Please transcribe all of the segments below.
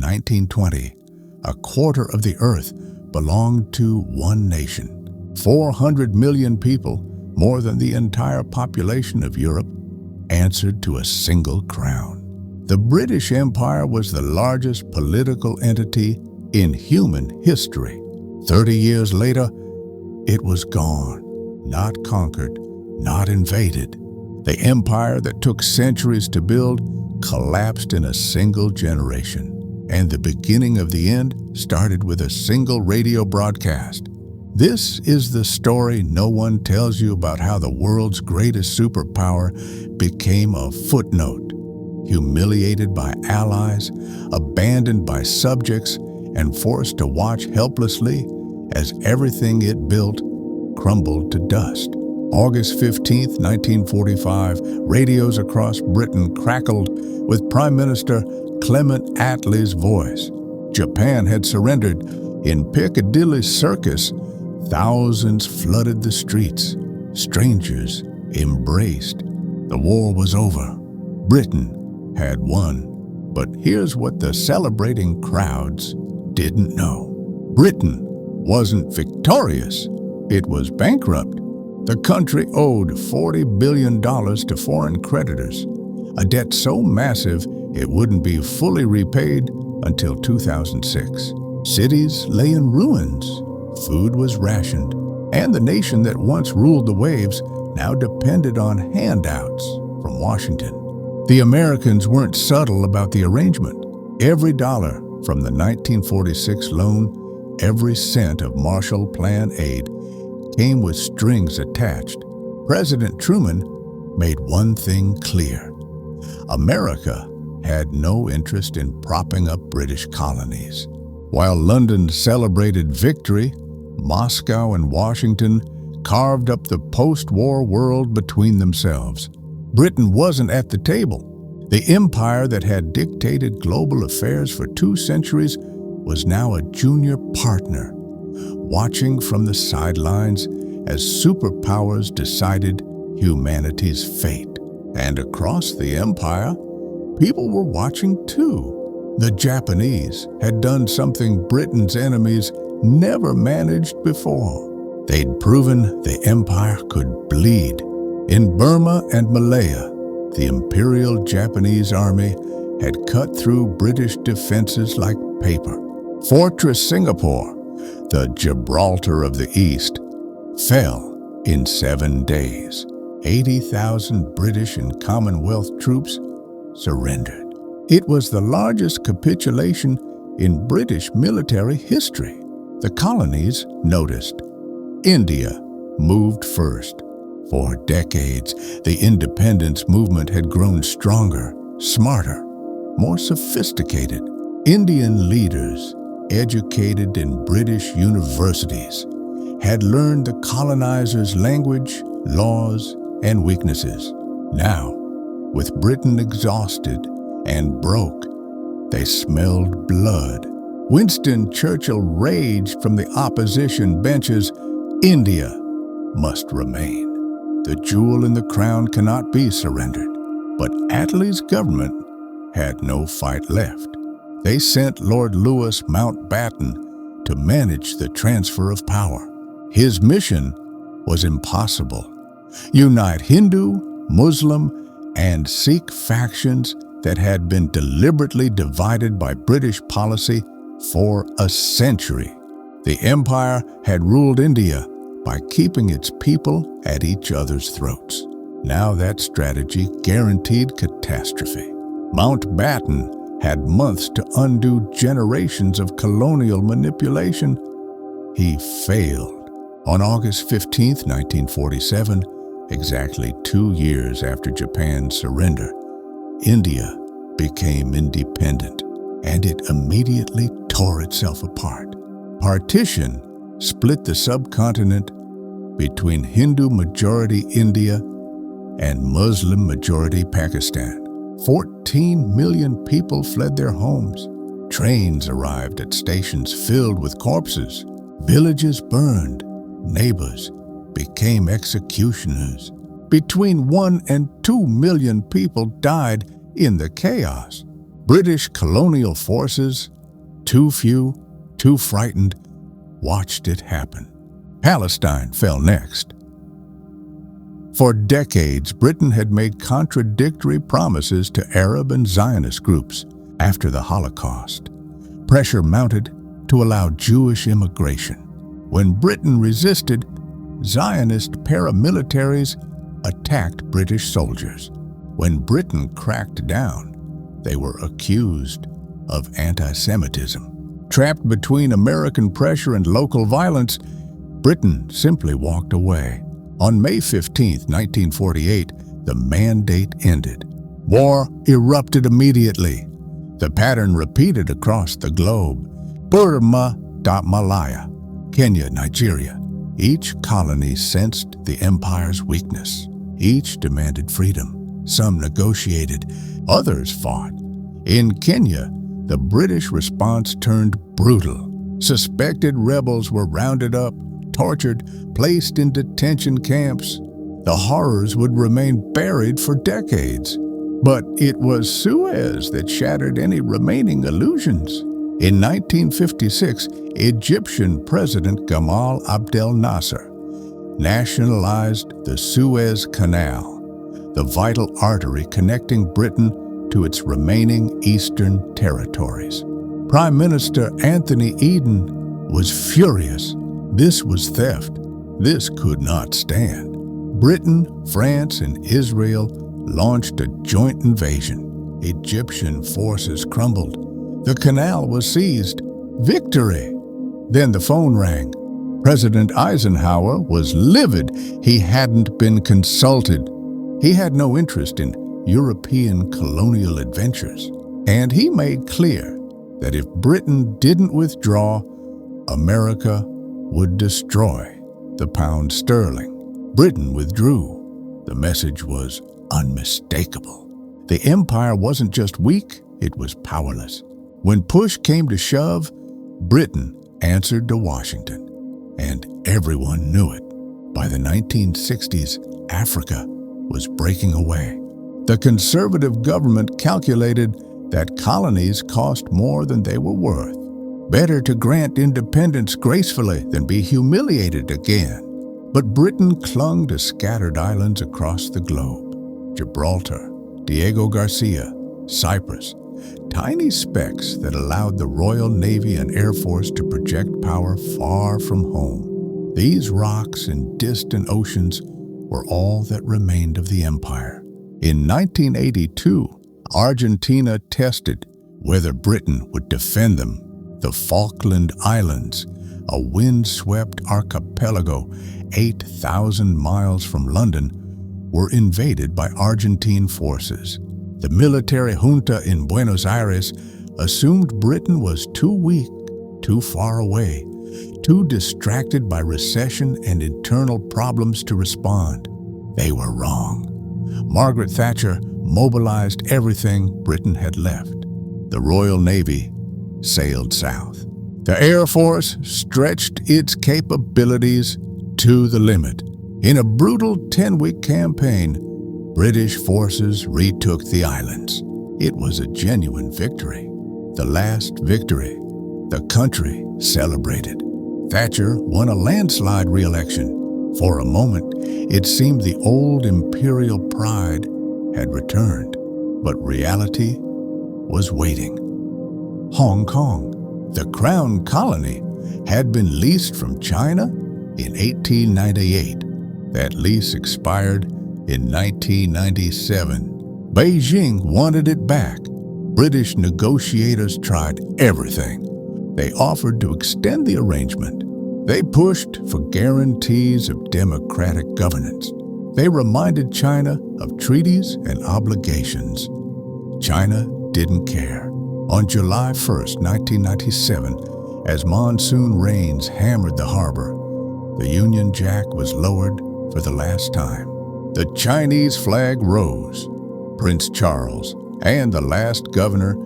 1920, a quarter of the earth belonged to one nation. 400 million people, more than the entire population of Europe, answered to a single crown. The British Empire was the largest political entity in human history. 30 years later, it was gone, not conquered, not invaded. The empire that took centuries to build collapsed in a single generation. And the beginning of the end started with a single radio broadcast. This is the story no one tells you about how the world's greatest superpower became a footnote, humiliated by allies, abandoned by subjects, and forced to watch helplessly as everything it built crumbled to dust. August 15, 1945, radios across Britain crackled with Prime Minister Clement Attlee's voice. Japan had surrendered. In Piccadilly Circus, thousands flooded the streets. Strangers embraced. The war was over. Britain had won. But here's what the celebrating crowds didn't know. Britain wasn't victorious. It was bankrupt. The country owed $40 billion to foreign creditors, a debt so massive it wouldn't be fully repaid until 2006. Cities lay in ruins. Food was rationed, and the nation that once ruled the waves now depended on handouts from Washington. The Americans weren't subtle about the arrangement. Every dollar from the 1946 loan, every cent of Marshall Plan aid came with strings attached. President Truman made one thing clear. America had no interest in propping up British colonies. While London celebrated victory, Moscow and Washington carved up the post-war world between themselves. Britain wasn't at the table. The empire that had dictated global affairs for 2 centuries was now a junior partner, watching from the sidelines as superpowers decided humanity's fate. And across the empire, people were watching too. The Japanese had done something Britain's enemies never managed before. They'd proven the empire could bleed. In Burma and Malaya, the Imperial Japanese Army had cut through British defenses like paper. Fortress Singapore, the Gibraltar of the East, fell in 7 days. 80,000 British and Commonwealth troops surrendered. It was the largest capitulation in British military history. The colonies noticed. India moved first. For decades, the independence movement had grown stronger, smarter, more sophisticated. Indian leaders, educated in British universities, had learned the colonizers' language, laws, and weaknesses. Now, with Britain exhausted and broke, they smelled blood. Winston Churchill raged from the opposition benches, "India must remain. The jewel in the crown cannot be surrendered." But Attlee's government had no fight left. They sent Lord Louis Mountbatten to manage the transfer of power. His mission was impossible. Unite Hindu, Muslim, and Sikh factions that had been deliberately divided by British policy for a century. The empire had ruled India by keeping its people at each other's throats. Now that strategy guaranteed catastrophe. Mountbatten had months to undo generations of colonial manipulation. He failed. On August 15, 1947, exactly 2 years after Japan's surrender, India became independent, and it immediately tore itself apart. Partition split the subcontinent between Hindu-majority India and Muslim-majority Pakistan. 14 million people fled their homes. Trains arrived at stations filled with corpses. Villages burned. Neighbors became executioners. Between 1 and 2 million people died in the chaos. British colonial forces too few, too frightened, watched it happen. Palestine fell next. For decades, Britain had made contradictory promises to Arab and Zionist groups. After the Holocaust, pressure mounted to allow Jewish immigration. When Britain resisted, Zionist paramilitaries attacked British soldiers. When Britain cracked down, they were accused of anti-Semitism. Trapped between American pressure and local violence, Britain simply walked away. On May 15, 1948, the mandate ended. War erupted immediately. The pattern repeated across the globe. Burma to Malaya, Kenya, Nigeria. Each colony sensed the empire's weakness. Each demanded freedom. Some negotiated, others fought. In Kenya, the British response turned brutal. Suspected rebels were rounded up, tortured, placed in detention camps. The horrors would remain buried for decades. But it was Suez that shattered any remaining illusions. In 1956, Egyptian President Gamal Abdel Nasser nationalized the Suez Canal, the vital artery connecting Britain to its remaining eastern territories. Prime Minister Anthony Eden was furious. This was theft. This could not stand. Britain, France, and Israel launched a joint invasion. Egyptian forces crumbled. The canal was seized. Victory! Then the phone rang. President Eisenhower was livid. He hadn't been consulted. He had no interest in European colonial adventures. And he made clear that if Britain didn't withdraw, America would destroy the pound sterling. Britain withdrew. The message was unmistakable. The empire wasn't just weak, it was powerless. When push came to shove, Britain answered to Washington, and everyone knew it. By the 1960s, Africa was breaking away. The conservative government calculated that colonies cost more than they were worth. Better to grant independence gracefully than be humiliated again. But Britain clung to scattered islands across the globe. Gibraltar, Diego Garcia, Cyprus, tiny specks that allowed the Royal Navy and Air Force to project power far from home. These rocks and distant oceans were all that remained of the empire. In 1982, Argentina tested whether Britain would defend them. The Falkland Islands, a wind-swept archipelago 8,000 miles from London, were invaded by Argentine forces. The military junta in Buenos Aires assumed Britain was too weak, too far away, too distracted by recession and internal problems to respond. They were wrong. Margaret Thatcher mobilized everything Britain had left. The Royal Navy sailed south. The Air Force stretched its capabilities to the limit. In a brutal 10-week campaign, British forces retook the islands. It was a genuine victory. The last victory the country celebrated. Thatcher won a landslide re-election. For a moment, it seemed the old imperial pride had returned, but reality was waiting. Hong Kong, the crown colony, had been leased from China in 1898. That lease expired in 1997. Beijing wanted it back. British negotiators tried everything. They offered to extend the arrangement. They pushed for guarantees of democratic governance. They reminded China of treaties and obligations. China didn't care. On July 1st, 1997, as monsoon rains hammered the harbor, the Union Jack was lowered for the last time. The Chinese flag rose. Prince Charles and the last governor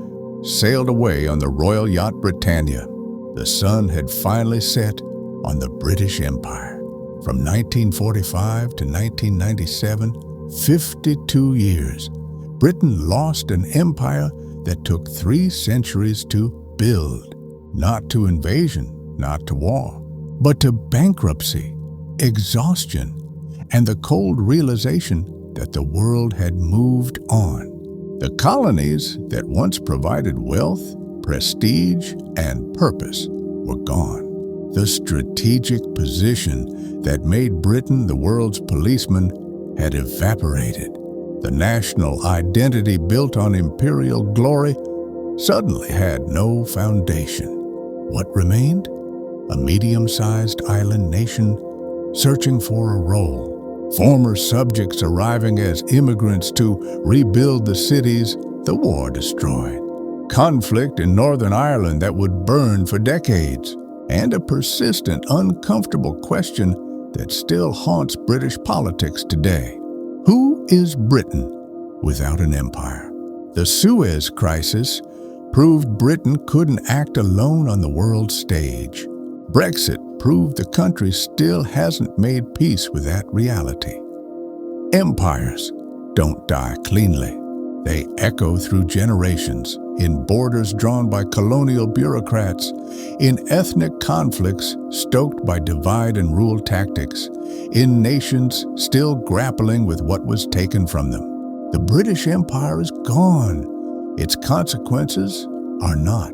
sailed away on the royal yacht Britannia. The sun had finally set on the British Empire. From 1945 to 1997, 52 years, Britain lost an empire that took 3 centuries to build. not to invasion, not to war, but to bankruptcy, exhaustion, and the cold realization that the world had moved on. The colonies that once provided wealth, prestige, and purpose were gone. The strategic position that made Britain the world's policeman had evaporated. The national identity built on imperial glory suddenly had no foundation. What remained? A medium-sized island nation searching for a role. Former subjects arriving as immigrants to rebuild the cities the war destroyed. Conflict in Northern Ireland that would burn for decades. And a persistent, uncomfortable question that still haunts British politics today. Who is Britain without an empire? The Suez Crisis proved Britain couldn't act alone on the world stage. Brexit proved the country still hasn't made peace with that reality. Empires don't die cleanly. They echo through generations, in borders drawn by colonial bureaucrats, in ethnic conflicts stoked by divide and rule tactics, in nations still grappling with what was taken from them. The British Empire is gone. Its consequences are not.